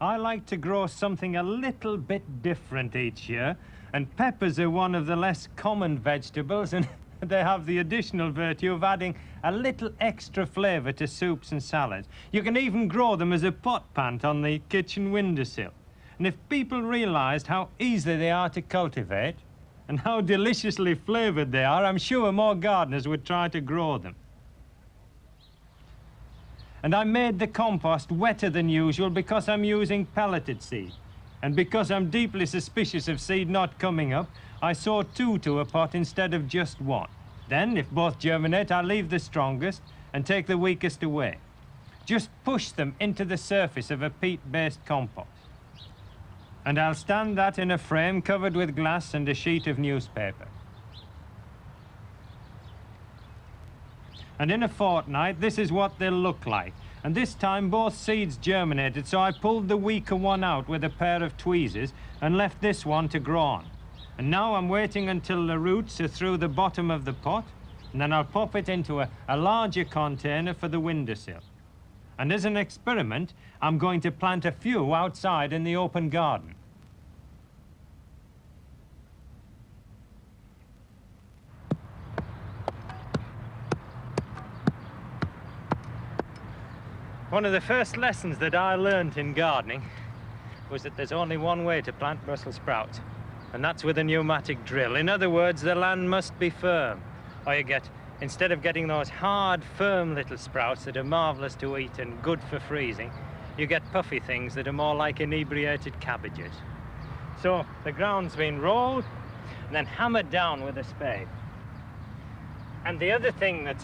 I like to grow something a little bit different each year, and peppers are one of the less common vegetables, and they have the additional virtue of adding a little extra flavour to soups and salads. You can even grow them as a pot plant on the kitchen windowsill. And if people realised how easy they are to cultivate and how deliciously flavoured they are, I'm sure more gardeners would try to grow them. And I made the compost wetter than usual because I'm using pelleted seed. And because I'm deeply suspicious of seed not coming up, I sow 2 to a pot instead of just 1. Then, if both germinate, I leave the strongest and take the weakest away. Just push them into the surface of a peat-based compost. And I'll stand that in a frame covered with glass and a sheet of newspaper. And in a fortnight, this is what they'll look like. And this time, both seeds germinated, so I pulled the weaker one out with a pair of tweezers and left this one to grow on. And now I'm waiting until the roots are through the bottom of the pot, and then I'll pop it into a larger container for the windowsill. And as an experiment, I'm going to plant a few outside in the open garden. One of the first lessons that I learned in gardening was that there's only one way to plant Brussels sprouts, and that's with a pneumatic drill. In other words, the land must be firm, or you get, instead of getting those hard, firm little sprouts that are marvellous to eat and good for freezing, you get puffy things that are more like inebriated cabbages. So the ground's been rolled and then hammered down with a spade. And the other thing that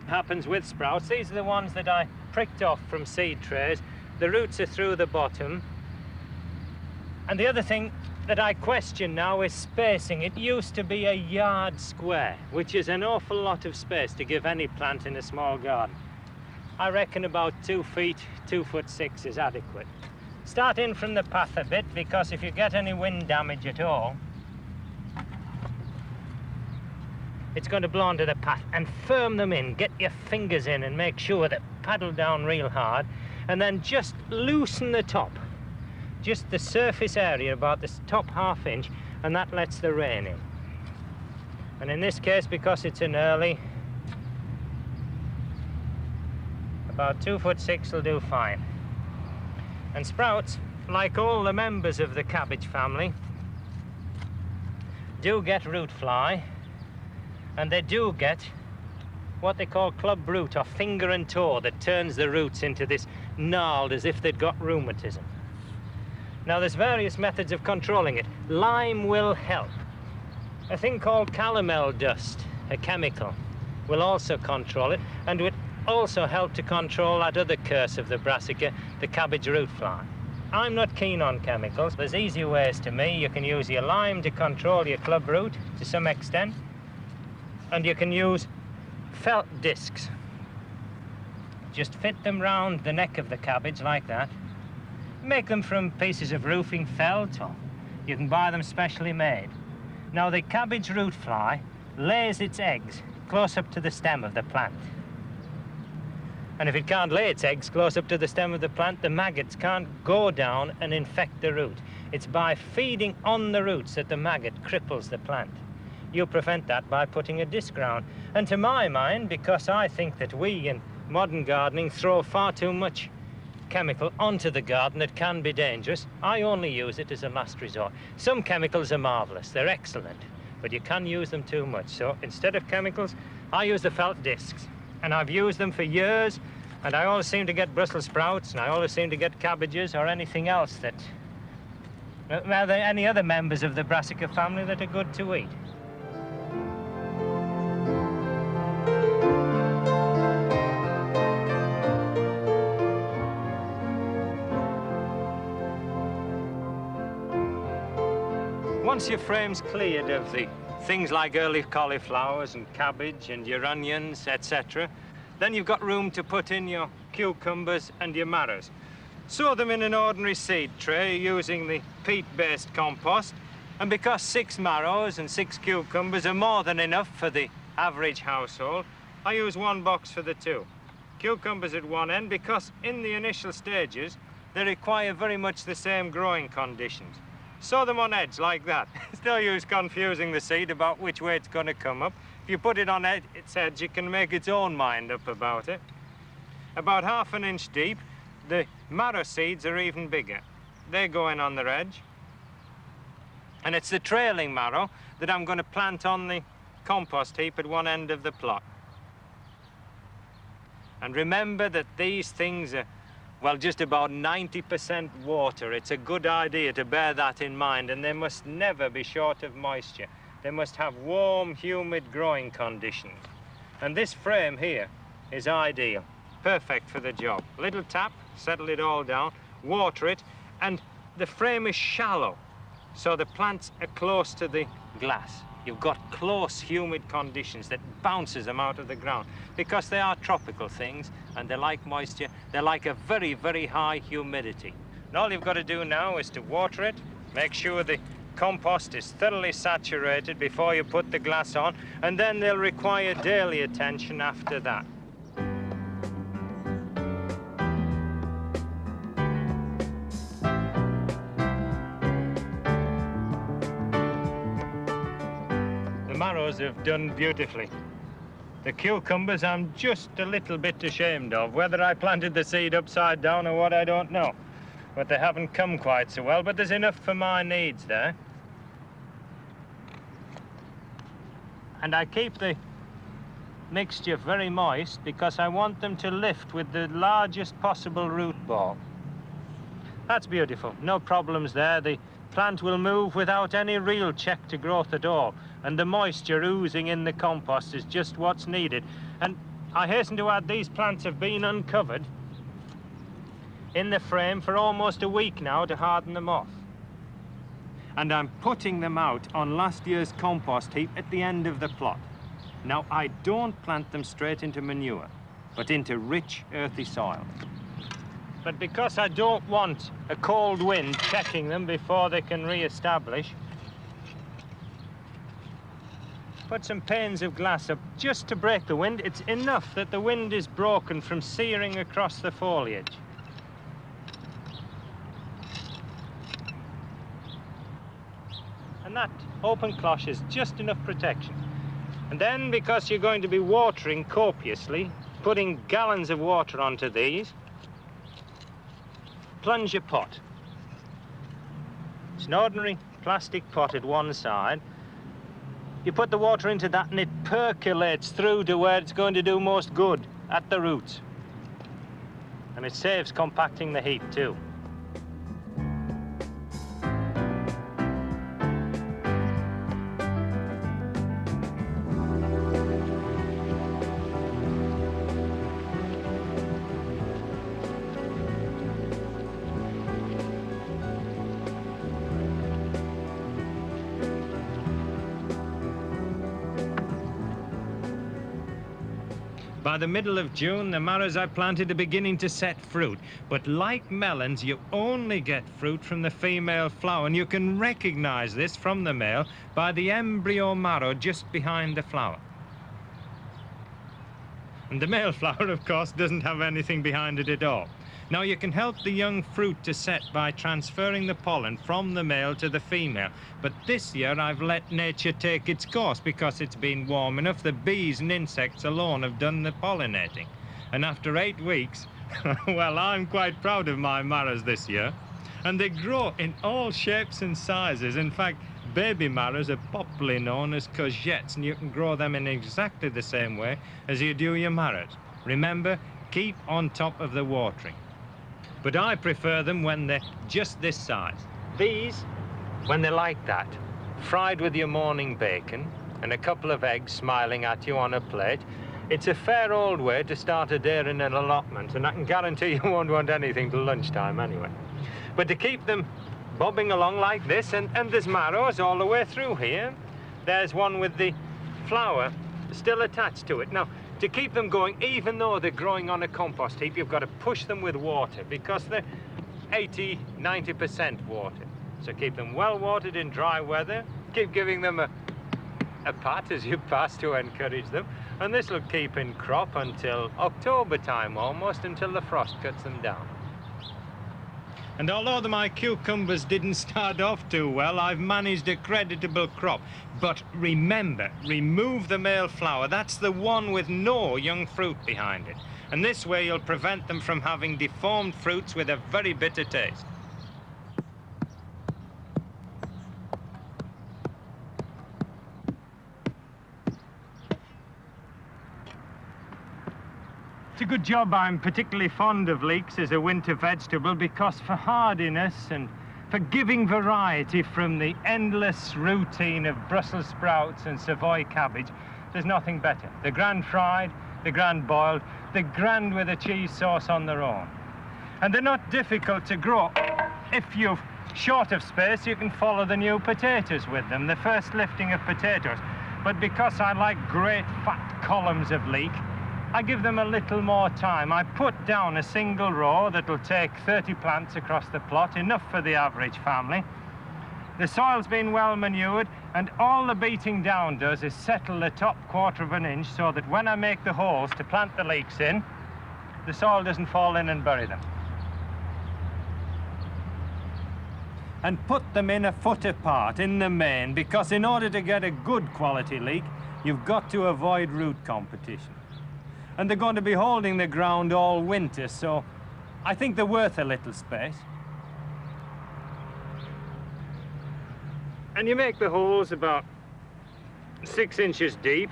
happens with sprouts, these are the ones that I pricked off from seed trays. The roots are through the bottom. And the other thing that I question now is spacing. It used to be a yard square, which is an awful lot of space to give any plant in a small garden. I reckon about 2 feet, 2'6" is adequate. Start in from the path a bit, because if you get any wind damage at all, it's going to blow onto the path. And firm them in, get your fingers in and make sure that paddle down real hard, and then just loosen the top. Just the surface area, about the top ½ inch, and that lets the rain in. And in this case, because it's an early, about 2'6" will do fine. And sprouts, like all the members of the cabbage family, do get root fly, and they do get what they call club root, or finger and toe, that turns the roots into this gnarled as if they'd got rheumatism. Now, there's various methods of controlling it. Lime will help. A thing called calomel dust, a chemical, will also control it, and would also help to control that other curse of the brassica, the cabbage root fly. I'm not keen on chemicals. There's easy ways to me. You can use your lime to control your club root to some extent, and you can use felt discs. Just fit them round the neck of the cabbage like that. Make them from pieces of roofing felt, or you can buy them specially made. Now, the cabbage root fly lays its eggs close up to the stem of the plant. And if it can't lay its eggs close up to the stem of the plant, the maggots can't go down and infect the root. It's by feeding on the roots that the maggot cripples the plant. You prevent that by putting a disc round. And to my mind, because I think that we in modern gardening throw far too much chemical onto the garden that can be dangerous, I only use it as a last resort. Some chemicals are marvellous, they're excellent, but you can use them too much. So instead of chemicals, I use the felt discs. And I've used them for years, and I always seem to get Brussels sprouts, and I always seem to get cabbages or anything else that, well, any other members of the brassica family that are good to eat. Once your frame's cleared of the things like early cauliflowers and cabbage and your onions, etc., then you've got room to put in your cucumbers and your marrows. Sow them in an ordinary seed tray using the peat-based compost, and because 6 marrows and 6 cucumbers are more than enough for the average household, I use 1 box for the 2. cucumbers at one end because in the initial stages they require very much the same growing conditions. Sow them on edge like that. It's no use confusing the seed about which way it's going to come up. If you put it on its edge, it can make its own mind up about it. About 1/2 inch deep. The marrow seeds are even bigger. They go in on their edge. And it's the trailing marrow that I'm going to plant on the compost heap at one end of the plot. And remember that these things are, well, just about 90% water. It's a good idea to bear that in mind, and they must never be short of moisture. They must have warm, humid growing conditions. And this frame here is ideal, perfect for the job. Little tap, settle it all down, water it, and the frame is shallow, so the plants are close to the glass. You've got close, humid conditions that bounces them out of the ground because they are tropical things and they like moisture. They like a very, very high humidity. And all you've got to do now is to water it, make sure the compost is thoroughly saturated before you put the glass on, and then they'll require daily attention after that. The marrows have done beautifully. The cucumbers I'm just a little bit ashamed of. Whether I planted the seed upside down or what, I don't know. But they haven't come quite so well, but there's enough for my needs there. And I keep the mixture very moist because I want them to lift with the largest possible root ball. That's beautiful, no problems there. The plant will move without any real check to growth at all, and the moisture oozing in the compost is just what's needed. And I hasten to add, these plants have been uncovered in the frame for almost a week now to harden them off. And I'm putting them out on last year's compost heap at the end of the plot. Now, I don't plant them straight into manure, but into rich, earthy soil. But because I don't want a cold wind checking them before they can re-establish, put some panes of glass up just to break the wind. It's enough that the wind is broken from searing across the foliage. And that open cloche is just enough protection. And then, because you're going to be watering copiously, putting gallons of water onto these, plunge your pot. It's an ordinary plastic pot at one side. You put the water into that and it percolates through to where it's going to do most good, at the roots. And it saves compacting the heap too. By the middle of June, the marrows I planted are beginning to set fruit. But like melons, you only get fruit from the female flower, and you can recognize this from the male by the embryo marrow just behind the flower. And the male flower, of course, doesn't have anything behind it at all. Now, you can help the young fruit to set by transferring the pollen from the male to the female. But this year, I've let nature take its course because it's been warm enough. The bees and insects alone have done the pollinating. And after 8 weeks, well, I'm quite proud of my marrows this year. And they grow in all shapes and sizes. In fact, baby marrows are popularly known as courgettes, and you can grow them in exactly the same way as you do your marrows. Remember, keep on top of the watering. But I prefer them when they're just this size. These, when they're like that, fried with your morning bacon and a couple of eggs smiling at you on a plate, it's a fair old way to start a day in an allotment, and I can guarantee you won't want anything till lunchtime anyway. But to keep them bobbing along like this, and there's marrows all the way through here. There's one with the flower still attached to it. Now, to keep them going, even though they're growing on a compost heap, you've got to push them with water because they're 80–90% water. So keep them well watered in dry weather. Keep giving them a pat as you pass to encourage them. And this will keep in crop until October time almost, until the frost cuts them down. And although my cucumbers didn't start off too well, I've managed a creditable crop. But remember, remove the male flower. That's the one with no young fruit behind it. And this way you'll prevent them from having deformed fruits with a very bitter taste. It's a good job I'm particularly fond of leeks as a winter vegetable, because for hardiness and for giving variety from the endless routine of Brussels sprouts and Savoy cabbage, there's nothing better. They're grand fried, they're grand boiled, they're grand with a cheese sauce on their own. And they're not difficult to grow. If you're short of space, you can follow the new potatoes with them, the first lifting of potatoes. But because I like great fat columns of leek, I give them a little more time. I put down a single row that'll take 30 plants across the plot, enough for the average family. The soil's been well manured, and all the beating down does is settle the top 1/4 of an inch so that when I make the holes to plant the leeks in, the soil doesn't fall in and bury them. And put them in 1 foot apart in the main, because in order to get a good quality leek, you've got to avoid root competition. And they're going to be holding the ground all winter, so I think they're worth a little space. And you make the holes about 6 inches deep.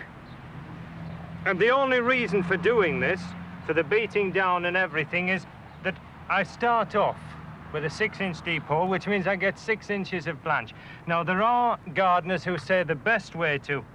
And the only reason for doing this, for the beating down and everything, is that I start off with a 6-inch deep hole, which means I get 6 inches of blanch. Now, there are gardeners who say the best way to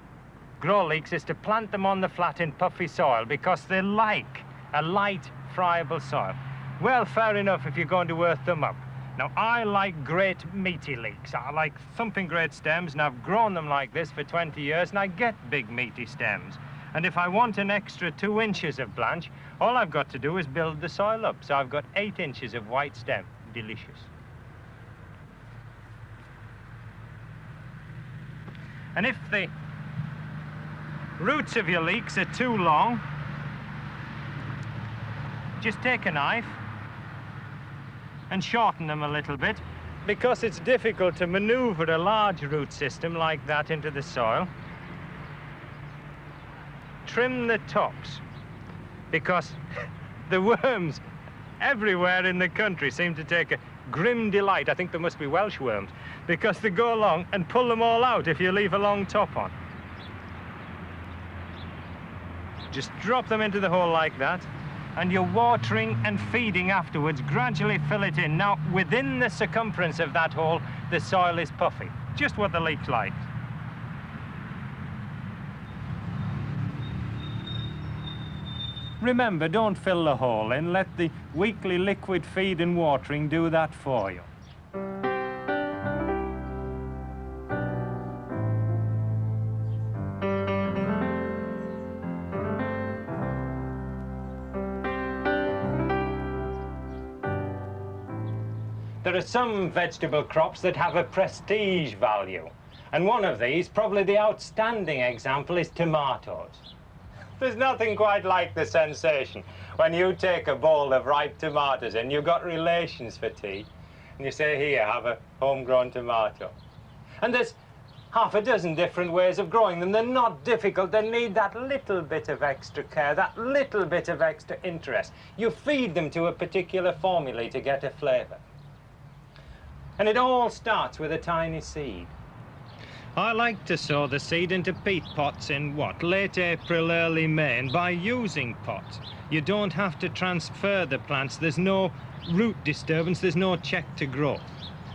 grow leeks is to plant them on the flat in puffy soil, because they like a light, friable soil. Well, fair enough if you're going to earth them up. Now, I like great meaty leeks. I like thumping great stems, and I've grown them like this for 20 years, and I get big meaty stems. And if I want an extra 2 inches of blanch, all I've got to do is build the soil up. So I've got 8 inches of white stem. Delicious. And if the roots of your leeks are too long, just take a knife and shorten them a little bit, because it's difficult to maneuver a large root system like that into the soil. Trim the tops, because the worms everywhere in the country seem to take a grim delight. I think there must be Welsh worms, because they go along and pull them all out if you leave a long top on. Just drop them into the hole like that, and you're watering and feeding afterwards. Gradually fill it in. Now, within the circumference of that hole, the soil is puffy, just what the leeks like. Remember, don't fill the hole in. Let the weekly liquid feed and watering do that for you. There are some vegetable crops that have a prestige value. And one of these, probably the outstanding example, is tomatoes. There's nothing quite like the sensation when you take a bowl of ripe tomatoes and you've got relations for tea, and you say, here, have a homegrown tomato. And there's half a dozen different ways of growing them. They're not difficult. They need that little bit of extra care, that little bit of extra interest. You feed them to a particular formula to get a flavour. And it all starts with a tiny seed. I like to sow the seed into peat pots in late April, early May, and by using pots, you don't have to transfer the plants. There's no root disturbance, there's no check to grow.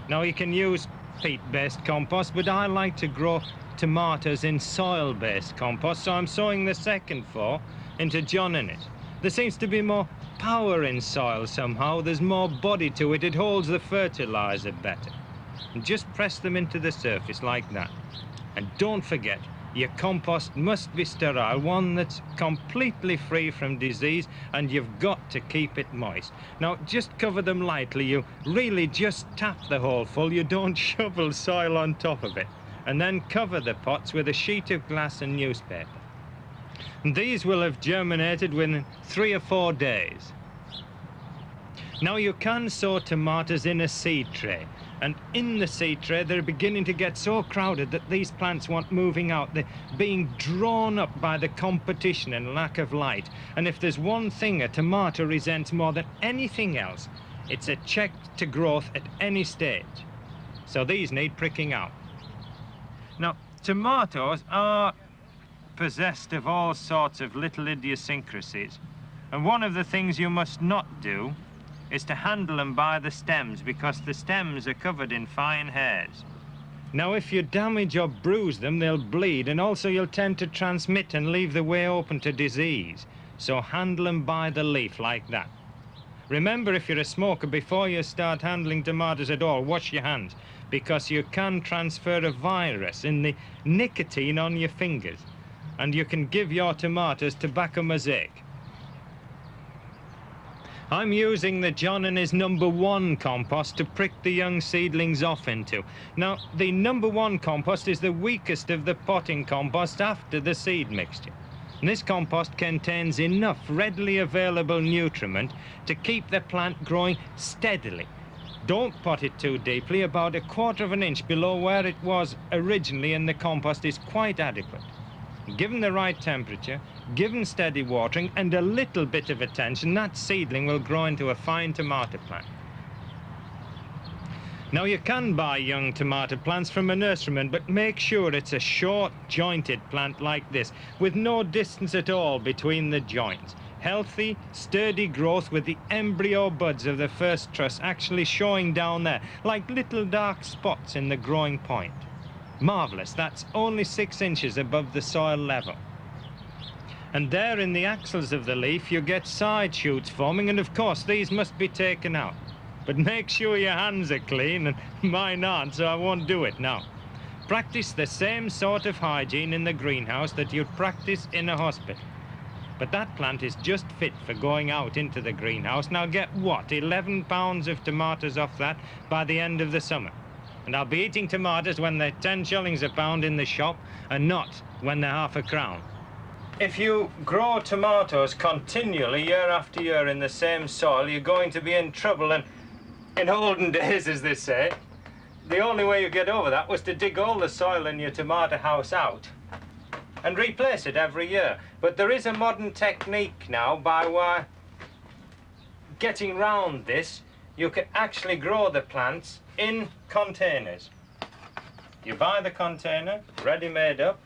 Now, you can use peat-based compost, but I like to grow tomatoes in soil-based compost, so I'm sowing the second 4 into John in it. There seems to be more power in soil somehow. There's more body to it. It holds the fertilizer better. And just press them into the surface like that. And don't forget, your compost must be sterile, one that's completely free from disease, and you've got to keep it moist. Now, just cover them lightly. You really just tap the hole full. You don't shovel soil on top of it. And then cover the pots with a sheet of glass and newspaper. And these will have germinated within 3 or 4 days. Now you can sow tomatoes in a seed tray, and in the seed tray they're beginning to get so crowded that these plants want moving out. They're being drawn up by the competition and lack of light. And if there's one thing a tomato resents more than anything else, it's a check to growth at any stage. So these need pricking out. Now, tomatoes are possessed of all sorts of little idiosyncrasies, and one of the things you must not do is to handle them by the stems, because the stems are covered in fine hairs. Now, if you damage or bruise them, they'll bleed, and also you'll tend to transmit and leave the way open to disease. So handle them by the leaf like that. Remember, if you're a smoker, before you start handling tomatoes at all, wash your hands, because you can transfer a virus in the nicotine on your fingers, and you can give your tomatoes tobacco mosaic. I'm using the John and his #1 compost to prick the young seedlings off into. Now, the #1 compost is the weakest of the potting compost after the seed mixture. And this compost contains enough readily available nutriment to keep the plant growing steadily. Don't pot it too deeply. About 1/4 inch below where it was originally in the compost is quite adequate. Given the right temperature, given steady watering and a little bit of attention, that seedling will grow into a fine tomato plant. Now, you can buy young tomato plants from a nurseryman, but make sure it's a short, jointed plant like this, with no distance at all between the joints. Healthy, sturdy growth with the embryo buds of the first truss actually showing down there, like little dark spots in the growing point. Marvellous, that's only 6 inches above the soil level. And there in the axils of the leaf you get side shoots forming, and of course these must be taken out. But make sure your hands are clean, and mine aren't, so I won't do it now. Practice the same sort of hygiene in the greenhouse that you'd practice in a hospital. But that plant is just fit for going out into the greenhouse. Now get what, 11 pounds of tomatoes off that by the end of the summer. And I'll be eating tomatoes when they're 10 shillings a pound in the shop, and not when they're half a crown. If you grow tomatoes continually year after year in the same soil, you're going to be in trouble. And in olden days, as they say, the only way you get over that was to dig all the soil in your tomato house out and replace it every year. But there is a modern technique now by getting round this. You can actually grow the plants in containers. You buy the container, ready made up,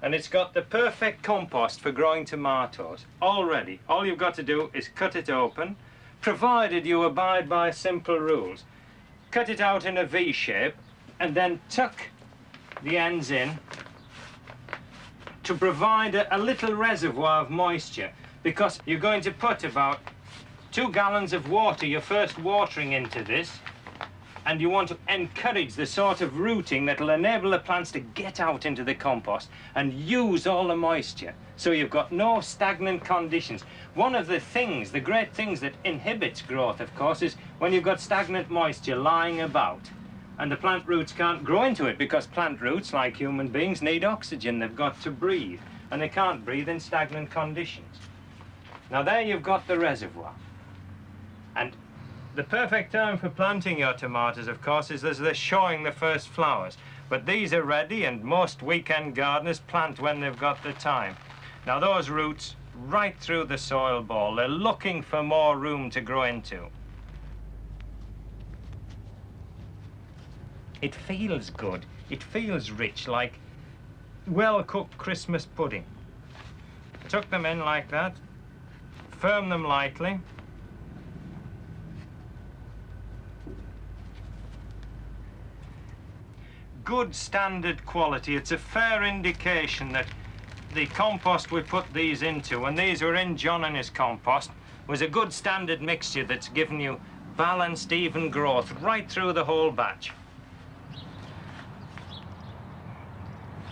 and it's got the perfect compost for growing tomatoes already. All you've got to do is cut it open, provided you abide by simple rules. Cut it out in a V shape and then tuck the ends in to provide a little reservoir of moisture, because you're going to put about 2 gallons of water, your first watering, into this, and you want to encourage the sort of rooting that will enable the plants to get out into the compost and use all the moisture, so you've got no stagnant conditions. One of the things, the great things that inhibits growth, of course, is when you've got stagnant moisture lying about and the plant roots can't grow into it, because plant roots, like human beings, need oxygen. They've got to breathe, and they can't breathe in stagnant conditions. Now there you've got the reservoir. And the perfect time for planting your tomatoes, of course, is as they're showing the first flowers. But these are ready, and most weekend gardeners plant when they've got the time. Now those roots right through the soil ball, they're looking for more room to grow into. It feels good. It feels rich, like well-cooked Christmas pudding. Tuck them in like that, firm them lightly. Good standard quality. It's a fair indication that the compost we put these into, and these were in John and his compost, was a good standard mixture that's given you balanced, even growth right through the whole batch.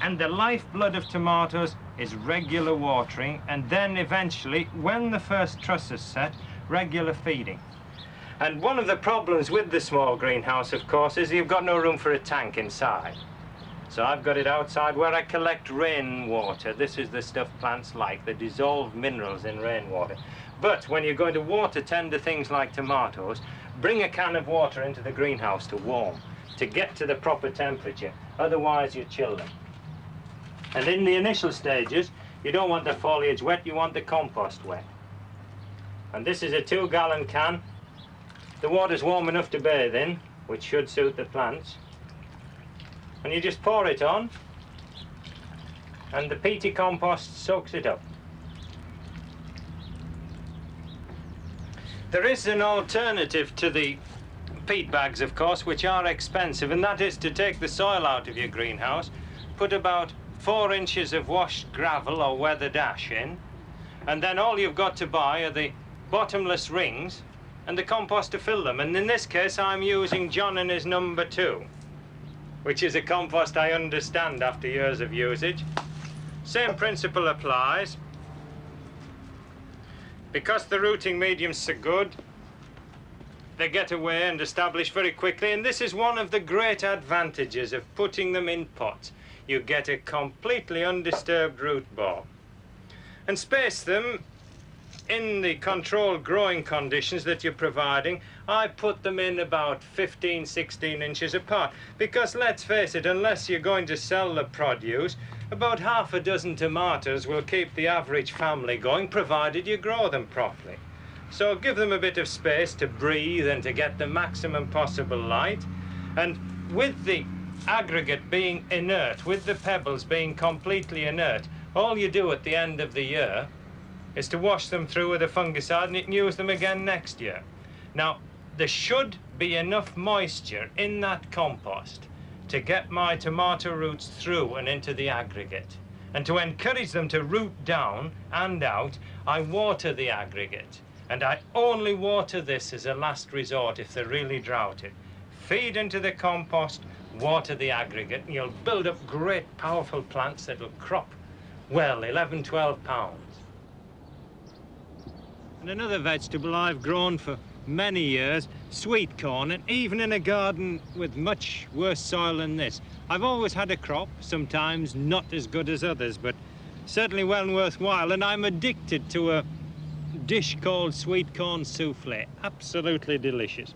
And the lifeblood of tomatoes is regular watering, and then eventually, when the first truss is set, regular feeding. And one of the problems with the small greenhouse, of course, is you've got no room for a tank inside. So I've got it outside where I collect rainwater. This is the stuff plants like, the dissolved minerals in rainwater. But when you're going to water tender things like tomatoes, bring a can of water into the greenhouse to warm, to get to the proper temperature. Otherwise you chill them. And in the initial stages, you don't want the foliage wet, you want the compost wet. And this is a 2-gallon can. The water's warm enough to bathe in, which should suit the plants. And you just pour it on, and the peaty compost soaks it up. There is an alternative to the peat bags, of course, which are expensive, and that is to take the soil out of your greenhouse, put about 4 inches of washed gravel or weathered ash in, and then all you've got to buy are the bottomless rings and the compost to fill them. And in this case, I'm using John and his number 2. Which is a compost I understand after years of usage. Same principle applies. Because the rooting medium's so good, they get away and establish very quickly, and this is one of the great advantages of putting them in pots. You get a completely undisturbed root ball. And space them in the controlled growing conditions that you're providing. I put them in about 15, 16 inches apart, because let's face it, unless you're going to sell the produce, about half a dozen tomatoes will keep the average family going, provided you grow them properly. So give them a bit of space to breathe and to get the maximum possible light. And with the aggregate being inert, with the pebbles being completely inert, all you do at the end of the year is to wash them through with a fungicide, and you can use them again next year. Now, there should be enough moisture in that compost to get my tomato roots through and into the aggregate. And to encourage them to root down and out, I water the aggregate. And I only water this as a last resort if they're really droughted. Feed into the compost, water the aggregate, and you'll build up great powerful plants that'll crop, well, 11, 12 pounds. And another vegetable I've grown for many years, sweet corn, and even in a garden with much worse soil than this, I've always had a crop, sometimes not as good as others, but certainly well worthwhile, and I'm addicted to a dish called sweet corn souffle. Absolutely delicious.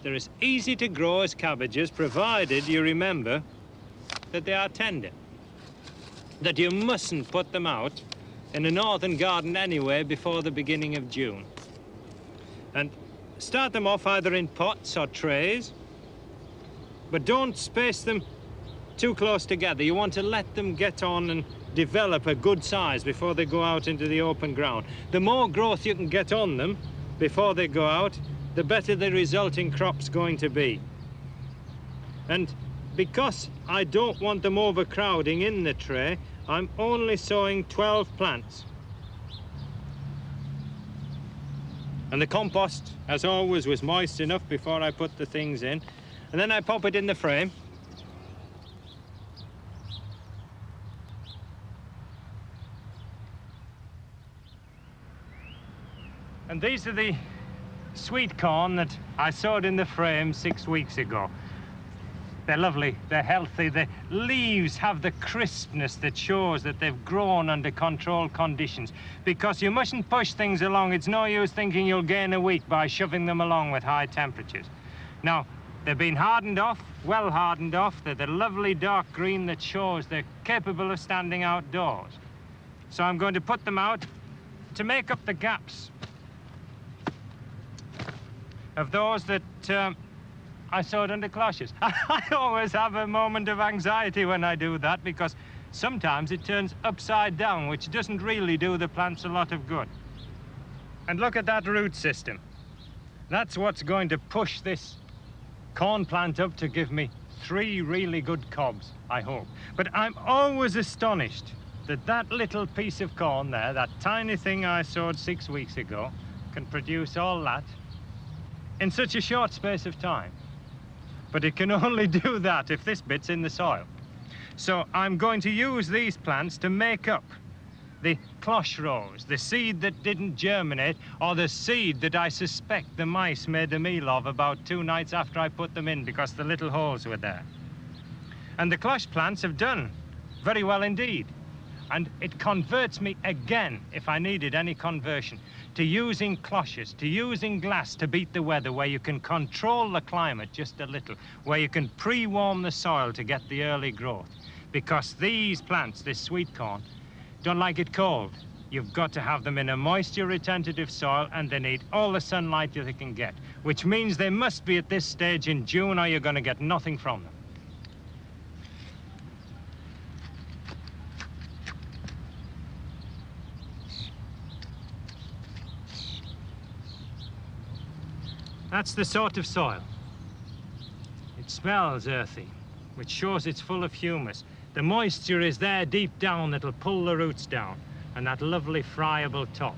They're as easy to grow as cabbages, provided you remember that they are tender, that you mustn't put them out in a northern garden anyway before the beginning of June. And start them off either in pots or trays, but don't space them too close together. You want to let them get on and develop a good size before they go out into the open ground. The more growth you can get on them before they go out, the better the resulting crop's going to be. And because I don't want them overcrowding in the tray, I'm only sowing 12 plants. And the compost, as always, was moist enough before I put the things in. And then I pop it in the frame. And these are the sweet corn that I sowed in the frame 6 weeks ago. They're lovely, they're healthy, the leaves have the crispness that shows that they've grown under controlled conditions, because you mustn't push things along. It's no use thinking you'll gain a week by shoving them along with high temperatures. Now, they've been hardened off, well hardened off. They're the lovely dark green that shows they're capable of standing outdoors. So I'm going to put them out to make up the gaps of those that I sowed under cloches. I always have a moment of anxiety when I do that, because sometimes it turns upside down, which doesn't really do the plants a lot of good. And look at that root system. That's what's going to push this corn plant up to give me 3 really good cobs, I hope. But I'm always astonished that that little piece of corn there, that tiny thing I sowed 6 weeks ago, can produce all that in such a short space of time. But it can only do that if this bit's in the soil. So I'm going to use these plants to make up the cloche rows, the seed that didn't germinate, or the seed that I suspect the mice made a meal of about 2 nights after I put them in, because the little holes were there. And the cloche plants have done very well indeed. And it converts me again, if I needed any conversion, to using cloches, to using glass to beat the weather, where you can control the climate just a little, where you can pre-warm the soil to get the early growth. Because these plants, this sweet corn, don't like it cold. You've got to have them in a moisture-retentive soil, and they need all the sunlight that they can get, which means they must be at this stage in June, or you're going to get nothing from them. That's the sort of soil. It smells earthy, which shows it's full of humus. The moisture is there deep down that'll pull the roots down, and that lovely friable top.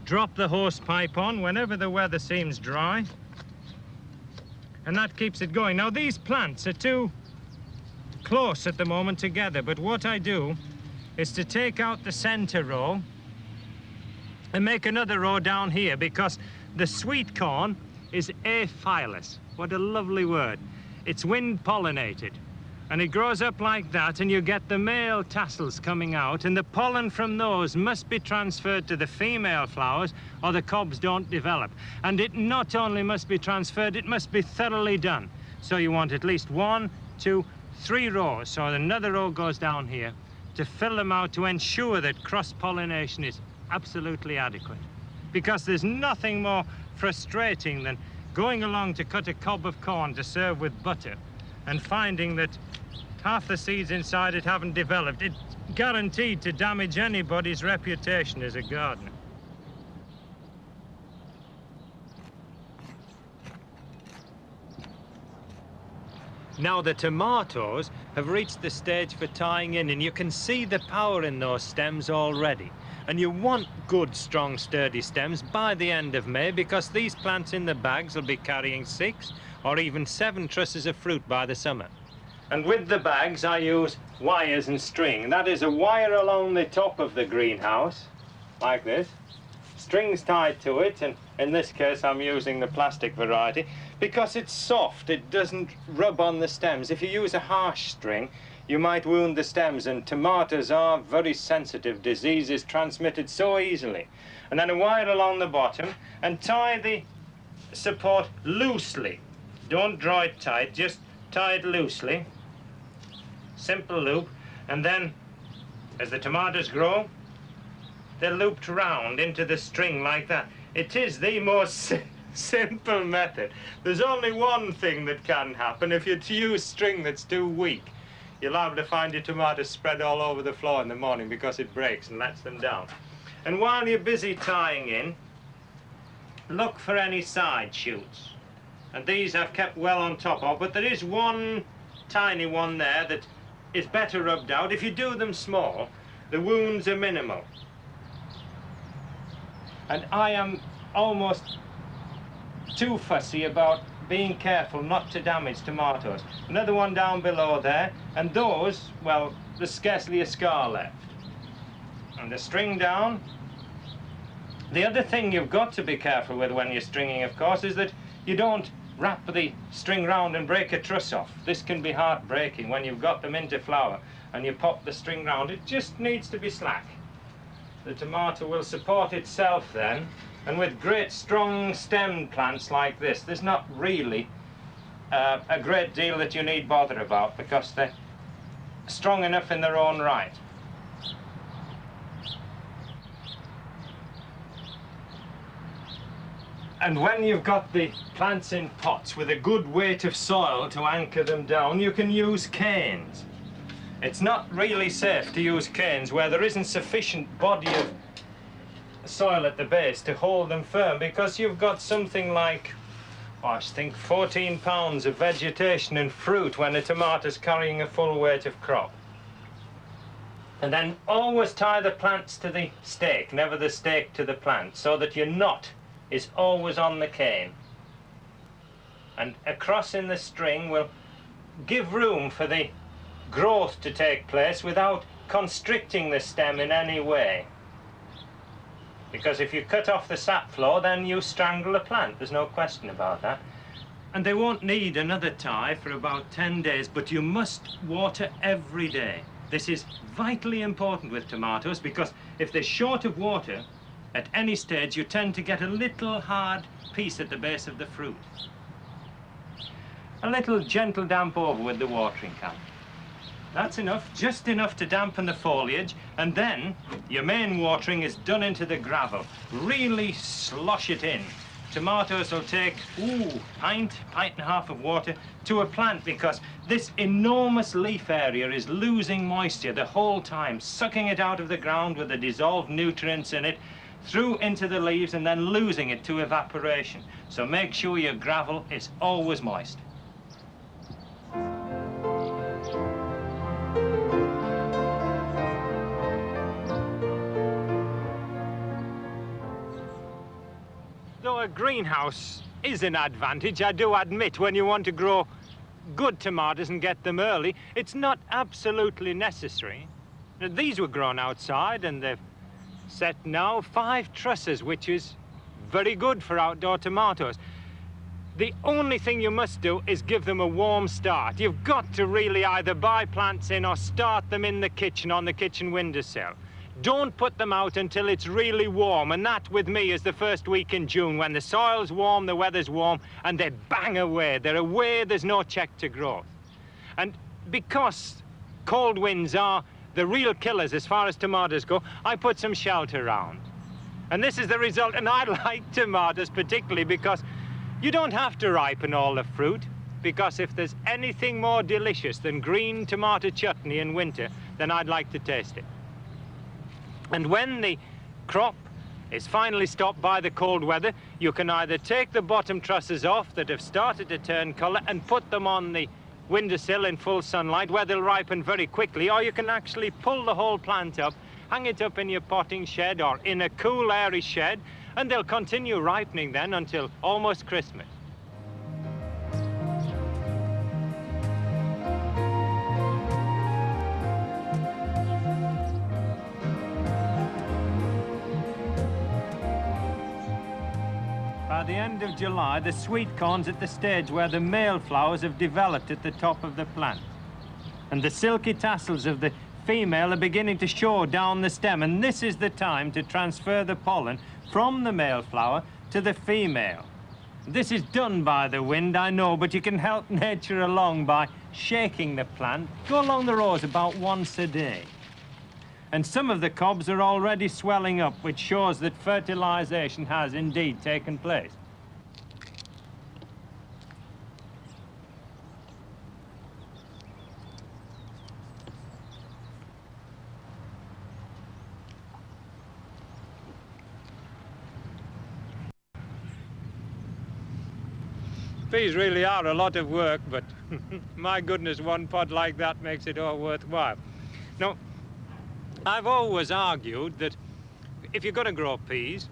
Drop the hose pipe on whenever the weather seems dry, and that keeps it going. Now, these plants are too close at the moment together, but what I do is to take out the center row and make another row down here, because the sweet corn is aphylous. What a lovely word. It's wind pollinated, and it grows up like that, and you get the male tassels coming out, and the pollen from those must be transferred to the female flowers, or the cobs don't develop. And it not only must be transferred, it must be thoroughly done. So you want at least 1, 2, 3 rows. So another row goes down here to fill them out, to ensure that cross-pollination is absolutely adequate. Because there's nothing more frustrating than going along to cut a cob of corn to serve with butter and finding that half the seeds inside it haven't developed. It's guaranteed to damage anybody's reputation as a gardener. Now the tomatoes have reached the stage for tying in, and you can see the power in those stems already. And you want good, strong, sturdy stems by the end of May, because these plants in the bags will be carrying 6 or even 7 trusses of fruit by the summer. And with the bags, I use wires and string. That is a wire along the top of the greenhouse, like this. Strings tied to it, and in this case I'm using the plastic variety because it's soft, it doesn't rub on the stems. If you use a harsh string, you might wound the stems, and tomatoes are very sensitive. Disease is transmitted so easily. And then a wire along the bottom, and tie the support loosely. Don't draw it tight, just tie it loosely. Simple loop, and then as the tomatoes grow, they're looped round into the string like that. It is the most simple method. There's only one thing that can happen. If you use string that's too weak, you're liable to find your tomatoes spread all over the floor in the morning because it breaks and lets them down. And while you're busy tying in, look for any side shoots. And these I've kept well on top of, but there is one tiny one there that is better rubbed out. If you do them small, the wounds are minimal. And I am almost too fussy about being careful not to damage tomatoes. Another one down below there, and those, well, there's scarcely a scar left. And the string down. The other thing you've got to be careful with when you're stringing, of course, is that you don't wrap the string round and break a truss off. This can be heartbreaking when you've got them into flower and you pop the string round. It just needs to be slack. The tomato will support itself then, and with great strong stemmed plants like this, there's not really a great deal that you need bother about, because they're strong enough in their own right. And when you've got the plants in pots with a good weight of soil to anchor them down, you can use canes. It's not really safe to use canes where there isn't sufficient body of soil at the base to hold them firm, because you've got something like, I think 14 pounds of vegetation and fruit when a tomato's carrying a full weight of crop. And then always tie the plants to the stake, never the stake to the plant, so that your knot is always on the cane. And a cross in the string will give room for the growth to take place without constricting the stem in any way. Because if you cut off the sap flow, then you strangle the plant. There's no question about that. And they won't need another tie for about 10 days, but you must water every day. This is vitally important with tomatoes because if they're short of water at any stage, you tend to get a little hard piece at the base of the fruit. A little gentle damp over with the watering can. That's enough, just enough to dampen the foliage, and then your main watering is done into the gravel. Really slosh it in. Tomatoes will take, pint and a half of water to a plant because this enormous leaf area is losing moisture the whole time, sucking it out of the ground with the dissolved nutrients in it, through into the leaves and then losing it to evaporation. So make sure your gravel is always moist. Though a greenhouse is an advantage, I do admit, when you want to grow good tomatoes and get them early, it's not absolutely necessary. Now, these were grown outside and they've set now 5 trusses, which is very good for outdoor tomatoes. The only thing you must do is give them a warm start. You've got to really either buy plants in or start them in the kitchen on the kitchen windowsill. Don't put them out until it's really warm, and that with me is the first week in June when the soil's warm, the weather's warm, and they bang away. They're away, there's no check to growth. And because cold winds are the real killers as far as tomatoes go, I put some shelter around. And this is the result, and I like tomatoes particularly because you don't have to ripen all the fruit, because if there's anything more delicious than green tomato chutney in winter, then I'd like to taste it. And when the crop is finally stopped by the cold weather, you can either take the bottom trusses off that have started to turn colour and put them on the windowsill in full sunlight where they'll ripen very quickly, or you can actually pull the whole plant up, hang it up in your potting shed or in a cool, airy shed, and they'll continue ripening then until almost Christmas. By the end of July, the sweet corn's at the stage where the male flowers have developed at the top of the plant. And the silky tassels of the female are beginning to show down the stem, and this is the time to transfer the pollen from the male flower to the female. This is done by the wind, I know, but you can help nature along by shaking the plant. Go along the rows about once a day. And some of the cobs are already swelling up, which shows that fertilization has indeed taken place. Peas really are a lot of work, but my goodness, one pod like that makes it all worthwhile. Now, I've always argued that if you're going to grow peas,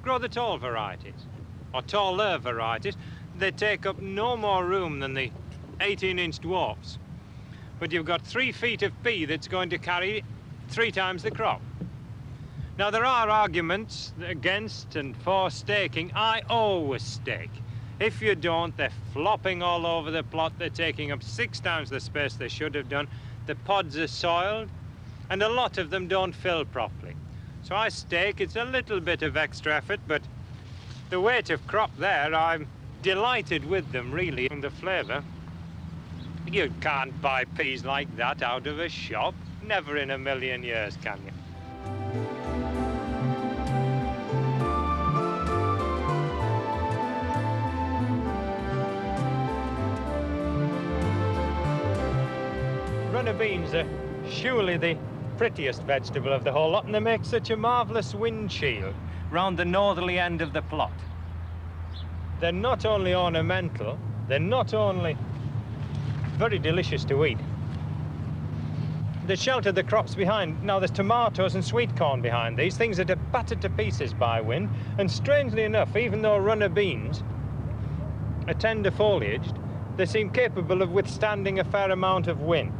grow the tall varieties, or taller varieties. They take up no more room than the 18-inch dwarfs. But you've got 3 feet of pea that's going to carry 3 times the crop. Now, there are arguments against and for staking. I always stake. If you don't, they're flopping all over the plot. They're taking up 6 times the space they should have done. The pods are soiled, and a lot of them don't fill properly. So I stake. It's a little bit of extra effort, but the weight of crop there, I'm delighted with them, really. And the flavour, you can't buy peas like that out of a shop. Never in a million years, can you? Runner beans are surely the prettiest vegetable of the whole lot, and they make such a marvellous windshield round the northerly end of the plot. They're not only ornamental, they're not only very delicious to eat. They shelter the crops behind. Now there's tomatoes and sweet corn behind these, things that are battered to pieces by wind, and strangely enough, even though runner beans are tender foliaged, they seem capable of withstanding a fair amount of wind.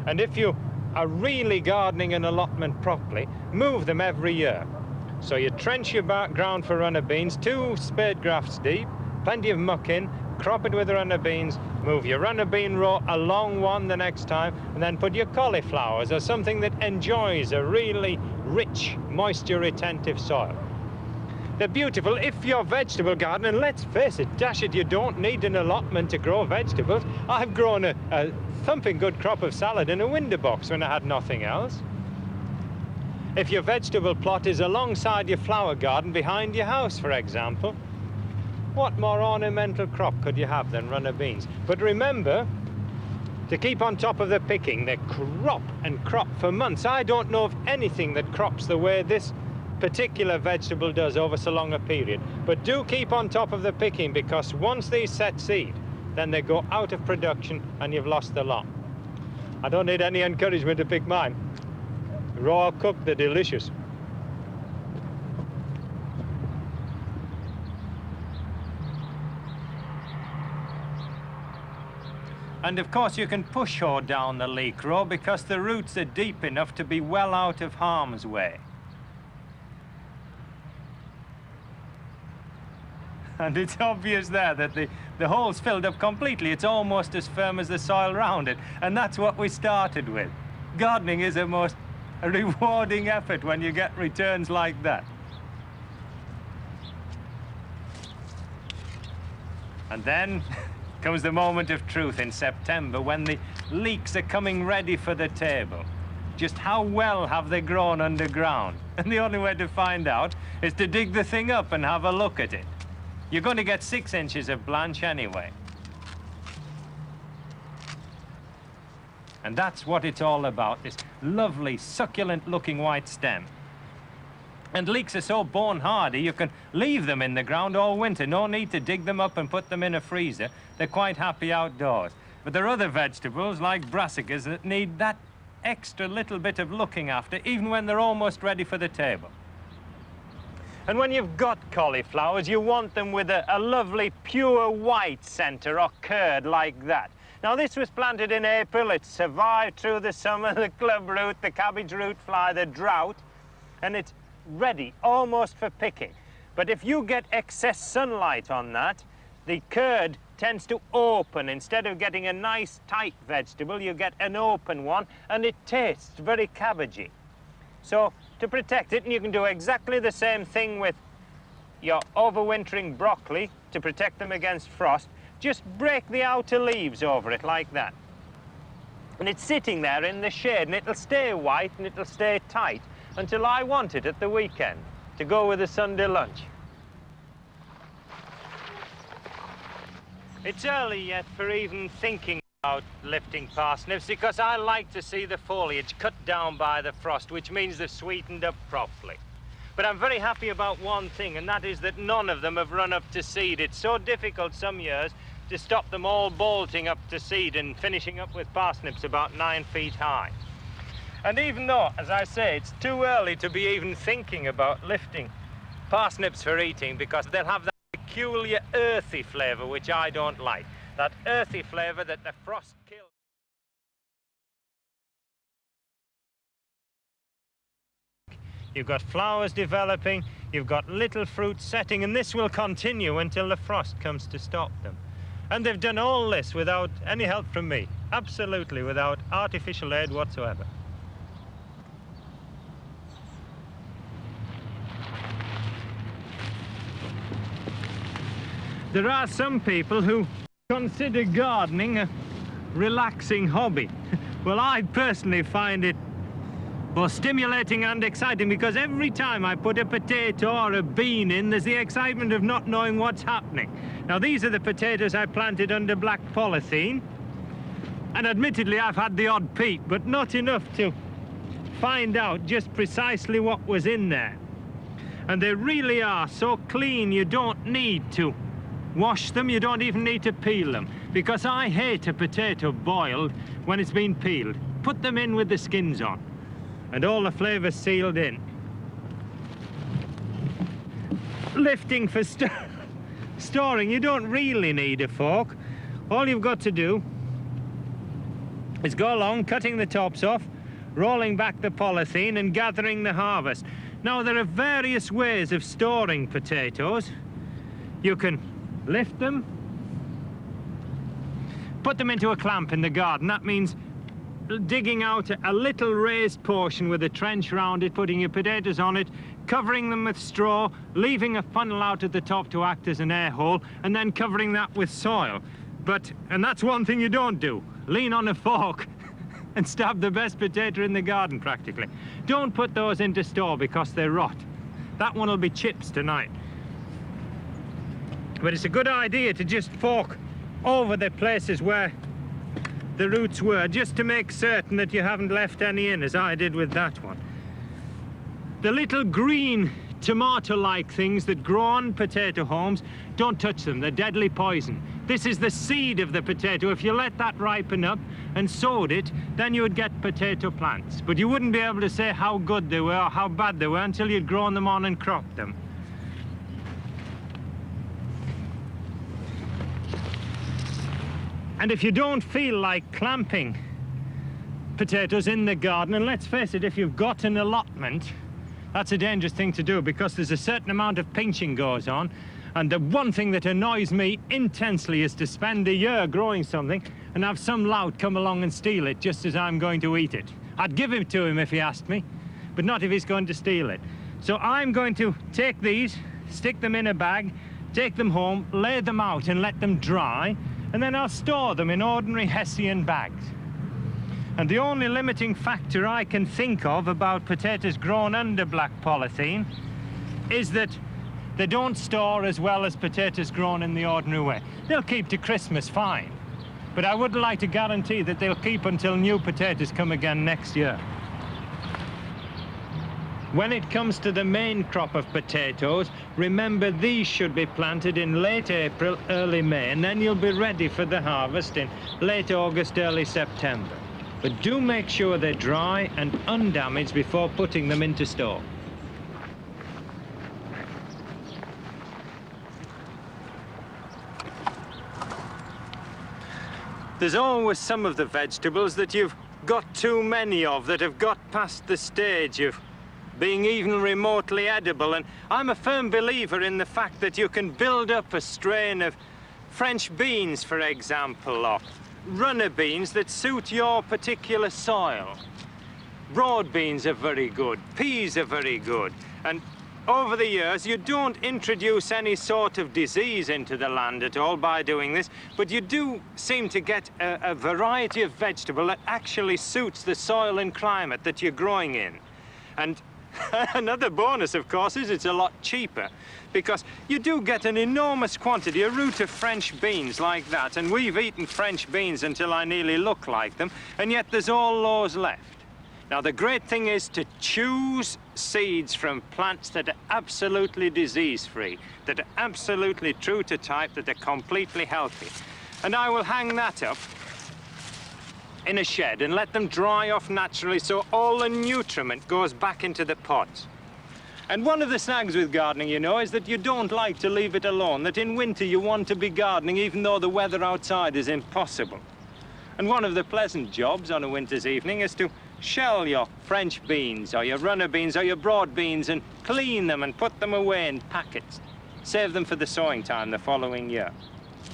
And if you are really gardening an allotment properly, move them every year. So you trench your ground for runner beans, 2 spade grafts deep, plenty of muck in, crop it with runner beans, move your runner bean row along one the next time, and then put your cauliflowers or something that enjoys a really rich, moisture-retentive soil. They're beautiful if your vegetable garden, and let's face it, dash it, you don't need an allotment to grow vegetables. I've grown a thumping good crop of salad in a window box when I had nothing else. If your vegetable plot is alongside your flower garden behind your house, for example, what more ornamental crop could you have than runner beans? But remember to keep on top of the picking. They crop and crop for months. I don't know of anything that crops the way this particular vegetable does over so long a period. But do keep on top of the picking, because once these set seed, then they go out of production and you've lost the lot. I don't need any encouragement to pick mine. Raw or cooked, they're delicious. And of course you can push hoe down the leek row because the roots are deep enough to be well out of harm's way. And it's obvious there that the hole's filled up completely. It's almost as firm as the soil around it. And that's what we started with. Gardening is a most rewarding effort when you get returns like that. And then comes the moment of truth in September when the leeks are coming ready for the table. Just how well have they grown underground? And the only way to find out is to dig the thing up and have a look at it. You're going to get 6 inches of blanch anyway. And that's what it's all about, this lovely, succulent-looking white stem. And leeks are so bone hardy, you can leave them in the ground all winter. No need to dig them up and put them in a freezer. They're quite happy outdoors. But there are other vegetables, like brassicas, that need that extra little bit of looking after, even when they're almost ready for the table. And when you've got cauliflowers, you want them with a lovely pure white centre or curd like that. Now this was planted in April. It survived through the summer, the club root, the cabbage root fly, the drought, and it's ready almost for picking. But if you get excess sunlight on that, the curd tends to open. Instead of getting a nice tight vegetable, you get an open one, and it tastes very cabbagey. So to protect it, and you can do exactly the same thing with your overwintering broccoli to protect them against frost, just break the outer leaves over it like that. And it's sitting there in the shade, and it'll stay white and it'll stay tight until I want it at the weekend to go with a Sunday lunch. It's early yet for even thinking about lifting parsnips, because I like to see the foliage cut down by the frost, which means they're sweetened up properly. But I'm very happy about one thing, and that is that none of them have run up to seed. It's so difficult some years to stop them all bolting up to seed and finishing up with parsnips about 9 feet high. And even though, as I say, it's too early to be even thinking about lifting parsnips for eating, because they'll have that peculiar earthy flavour which I don't like. That earthy flavour that the frost kills. You've got flowers developing, you've got little fruit setting, and this will continue until the frost comes to stop them. And they've done all this without any help from me, absolutely without artificial aid whatsoever. There are some people who consider gardening a relaxing hobby. Well, I personally find it both stimulating and exciting, because every time I put a potato or a bean in, there's the excitement of not knowing what's happening. Now, these are the potatoes I planted under black polythene, and admittedly I've had the odd peep, but not enough to find out just precisely what was in there. And they really are so clean, you don't need to wash them, you don't even need to peel them, because I hate a potato boiled when it's been peeled. Put them in with the skins on, and all the flavour sealed in. Lifting for storing, you don't really need a fork. All you've got to do is go along, cutting the tops off, rolling back the polythene and gathering the harvest. Now, there are various ways of storing potatoes. You can lift them put them into a clamp in the garden. That means digging out a little raised portion with a trench around it, putting your potatoes on it, covering them with straw, leaving a funnel out at the top to act as an air hole, and then covering that with soil. And that's one thing you don't do. Lean on a fork and stab the best potato in the garden, practically. Don't put those into store because they rot. That one will be chips tonight. But it's a good idea to just fork over the places where the roots were, just to make certain that you haven't left any in, as I did with that one. The little green tomato-like things that grow on potato haulms, don't touch them, they're deadly poison. This is the seed of the potato. If you let that ripen up and sowed it, then you would get potato plants. But you wouldn't be able to say how good they were or how bad they were until you'd grown them on and cropped them. And if you don't feel like clamping potatoes in the garden, and let's face it, if you've got an allotment, that's a dangerous thing to do because there's a certain amount of pinching goes on. And the one thing that annoys me intensely is to spend a year growing something and have some lout come along and steal it just as I'm going to eat it. I'd give it to him if he asked me, but not if he's going to steal it. So I'm going to take these, stick them in a bag, take them home, lay them out and let them dry, and then I'll store them in ordinary Hessian bags. And the only limiting factor I can think of about potatoes grown under black polythene is that they don't store as well as potatoes grown in the ordinary way. They'll keep to Christmas fine, but I wouldn't like to guarantee that they'll keep until new potatoes come again next year. When it comes to the main crop of potatoes, remember these should be planted in late April, early May, and then you'll be ready for the harvest in late August, early September. But do make sure they're dry and undamaged before putting them into store. There's always some of the vegetables that you've got too many of, that have got past the stage of being even remotely edible, and I'm a firm believer in the fact that you can build up a strain of French beans, for example, or runner beans that suit your particular soil. Broad beans are very good, peas are very good, and over the years you don't introduce any sort of disease into the land at all by doing this, but you do seem to get a variety of vegetable that actually suits the soil and climate that you're growing in. And another bonus, of course, is it's a lot cheaper because you do get an enormous quantity, a root of French beans like that, and we've eaten French beans until I nearly look like them, and yet there's all those left. Now, the great thing is to choose seeds from plants that are absolutely disease-free, that are absolutely true to type, that are completely healthy. And I will hang that up in a shed and let them dry off naturally so all the nutriment goes back into the pots. And one of the snags with gardening, you know, is that you don't like to leave it alone, that in winter you want to be gardening even though the weather outside is impossible. And one of the pleasant jobs on a winter's evening is to shell your French beans or your runner beans or your broad beans and clean them and put them away in packets. Save them for the sowing time the following year.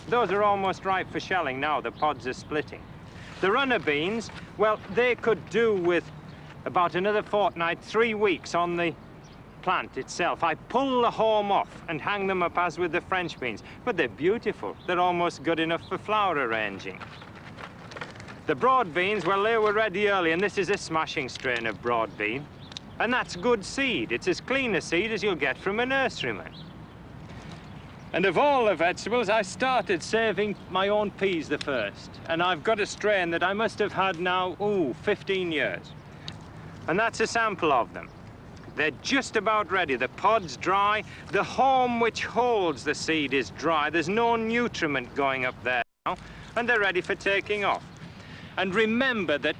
Those are almost ripe for shelling now, the pods are splitting. The runner beans, well, they could do with about another fortnight, 3 weeks on the plant itself. I pull the haulm off and hang them up as with the French beans, but they're beautiful. They're almost good enough for flower arranging. The broad beans, well, they were ready early, and this is a smashing strain of broad bean. And that's good seed. It's as clean a seed as you'll get from a nurseryman. And of all the vegetables, I started saving my own peas the first. And I've got a strain that I must have had now, 15 years. And that's a sample of them. They're just about ready. The pod's dry. The haulm which holds the seed is dry. There's no nutriment going up there now. And they're ready for taking off. And remember that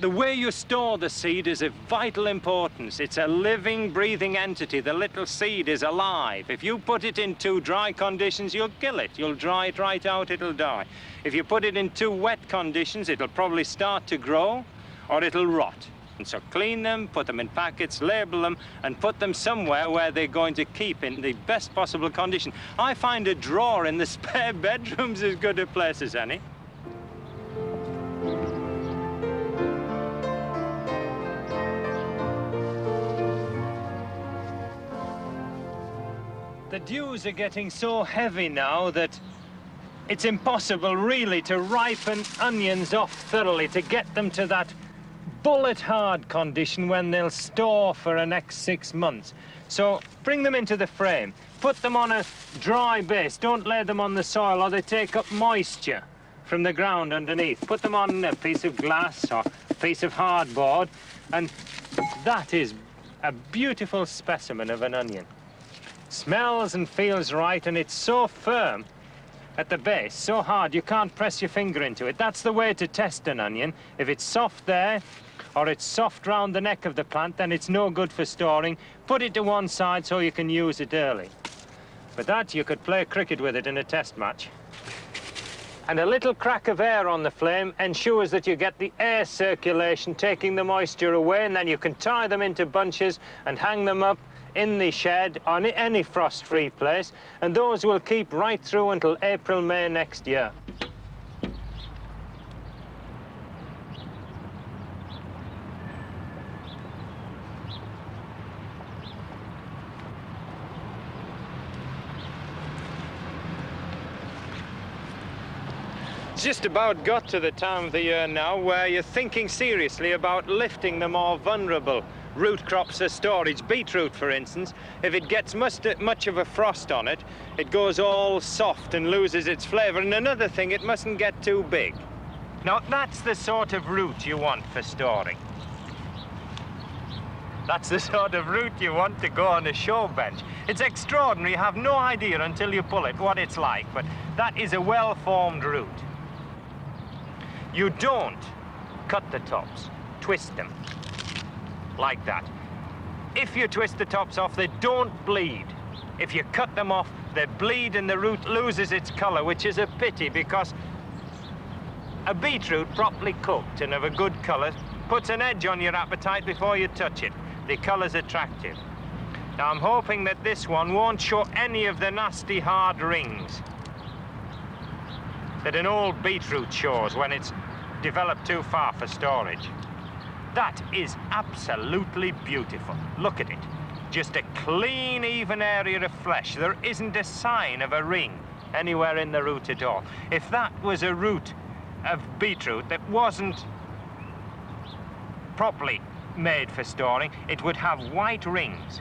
the way you store the seed is of vital importance. It's a living, breathing entity. The little seed is alive. If you put it in too dry conditions, you'll kill it. You'll dry it right out, it'll die. If you put it in too wet conditions, it'll probably start to grow or it'll rot. And so clean them, put them in packets, label them, and put them somewhere where they're going to keep in the best possible condition. I find a drawer in the spare bedroom's as good a place as any. The dews are getting so heavy now that it's impossible really to ripen onions off thoroughly, to get them to that bullet hard condition when they'll store for the next 6 months. So bring them into the frame, put them on a dry base, don't lay them on the soil or they take up moisture from the ground underneath. Put them on a piece of glass or a piece of hardboard, and that is a beautiful specimen of an onion. Smells and feels right, and it's so firm at the base, so hard you can't press your finger into it. That's the way to test an onion. If it's soft there, or it's soft round the neck of the plant, then it's no good for storing. Put it to one side so you can use it early. With that, you could play cricket with it in a test match. And a little crack of air on the flame ensures that you get the air circulation, taking the moisture away, and then you can tie them into bunches and hang them up in the shed or any frost-free place, and those will keep right through until April, May next year. Just about got to the time of the year now where you're thinking seriously about lifting the more vulnerable root crops for storage. Beetroot, for instance, if it gets much of a frost on it, it goes all soft and loses its flavour. And another thing, it mustn't get too big. Now, that's the sort of root you want for storing. That's the sort of root you want to go on a show bench. It's extraordinary. You have no idea until you pull it what it's like, but that is a well-formed root. You don't cut the tops, twist them, like that. If you twist the tops off, they don't bleed. If you cut them off, they bleed and the root loses its colour, which is a pity because a beetroot properly cooked and of a good colour puts an edge on your appetite before you touch it. The colour's attractive. Now, I'm hoping that this one won't show any of the nasty hard rings that an old beetroot shows when it's developed too far for storage. That is absolutely beautiful. Look at it. Just a clean, even area of flesh. There isn't a sign of a ring anywhere in the root at all. If that was a root of beetroot that wasn't properly made for storing, it would have white rings,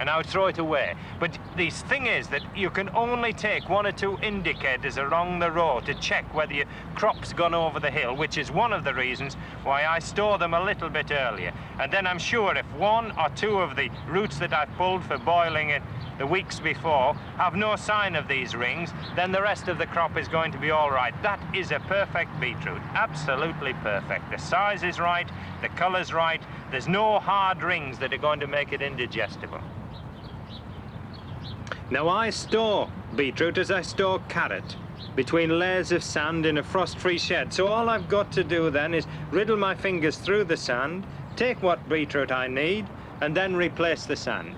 and I would throw it away. But the thing is that you can only take 1 or 2 indicators along the road to check whether your crop's gone over the hill, which is one of the reasons why I store them a little bit earlier. And then I'm sure if 1 or 2 of the roots that I pulled for boiling it the weeks before have no sign of these rings, then the rest of the crop is going to be all right. That is a perfect beetroot, absolutely perfect. The size is right, the colour's right, there's no hard rings that are going to make it indigestible. Now, I store beetroot as I store carrot, between layers of sand in a frost-free shed. So all I've got to do then is riddle my fingers through the sand, take what beetroot I need, and then replace the sand.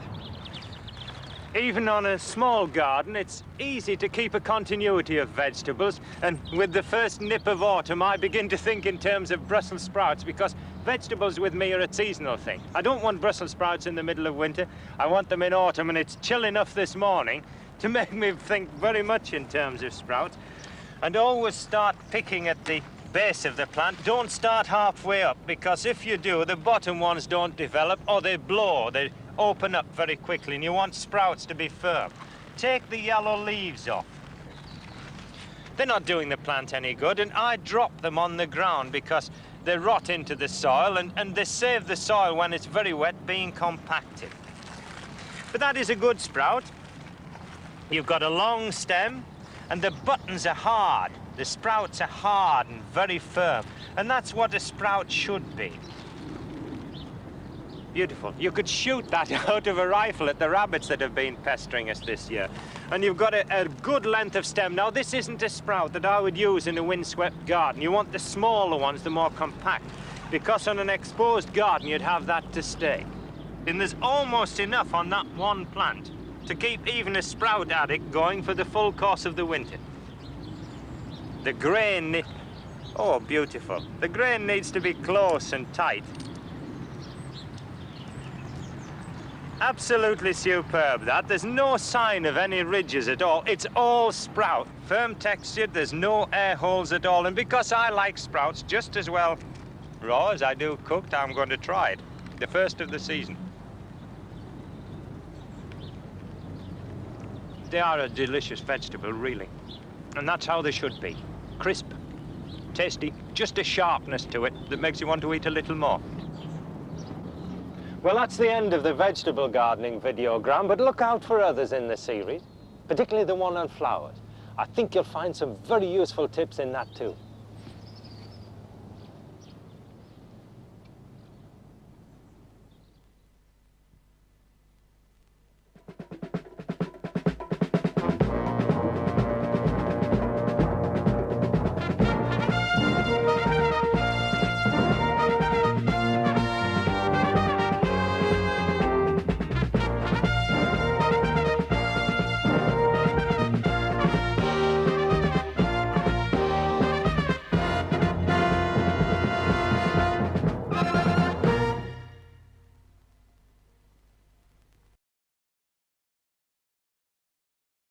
Even on a small garden, it's easy to keep a continuity of vegetables, and with the first nip of autumn, I begin to think in terms of Brussels sprouts, because vegetables with me are a seasonal thing. I don't want Brussels sprouts in the middle of winter. I want them in autumn, and it's chill enough this morning to make me think very much in terms of sprouts. And always start picking at the base of the plant. Don't start halfway up, because if you do, the bottom ones don't develop, or they blow. They open up very quickly, and you want sprouts to be firm. Take the yellow leaves off. They're not doing the plant any good, and I drop them on the ground because they rot into the soil, and they save the soil when it's very wet being compacted. But that is a good sprout. You've got a long stem, and the buttons are hard. The sprouts are hard and very firm, and that's what a sprout should be. Beautiful. You could shoot that out of a rifle at the rabbits that have been pestering us this year. And you've got a good length of stem. Now, this isn't a sprout that I would use in a windswept garden. You want the smaller ones, the more compact, because on an exposed garden, you'd have that to stay. And there's almost enough on that one plant to keep even a sprout addict going for the full course of the winter. The grain, oh, beautiful. The grain needs to be close and tight. Absolutely superb, that. There's no sign of any ridges at all. It's all sprout. Firm textured, there's no air holes at all. And because I like sprouts just as well raw as I do cooked, I'm going to try it. The first of the season. They are a delicious vegetable, really. And that's how they should be. Crisp, tasty, just a sharpness to it that makes you want to eat a little more. Well, that's the end of the vegetable gardening videogram, but look out for others in the series, particularly the one on flowers. I think you'll find some very useful tips in that too.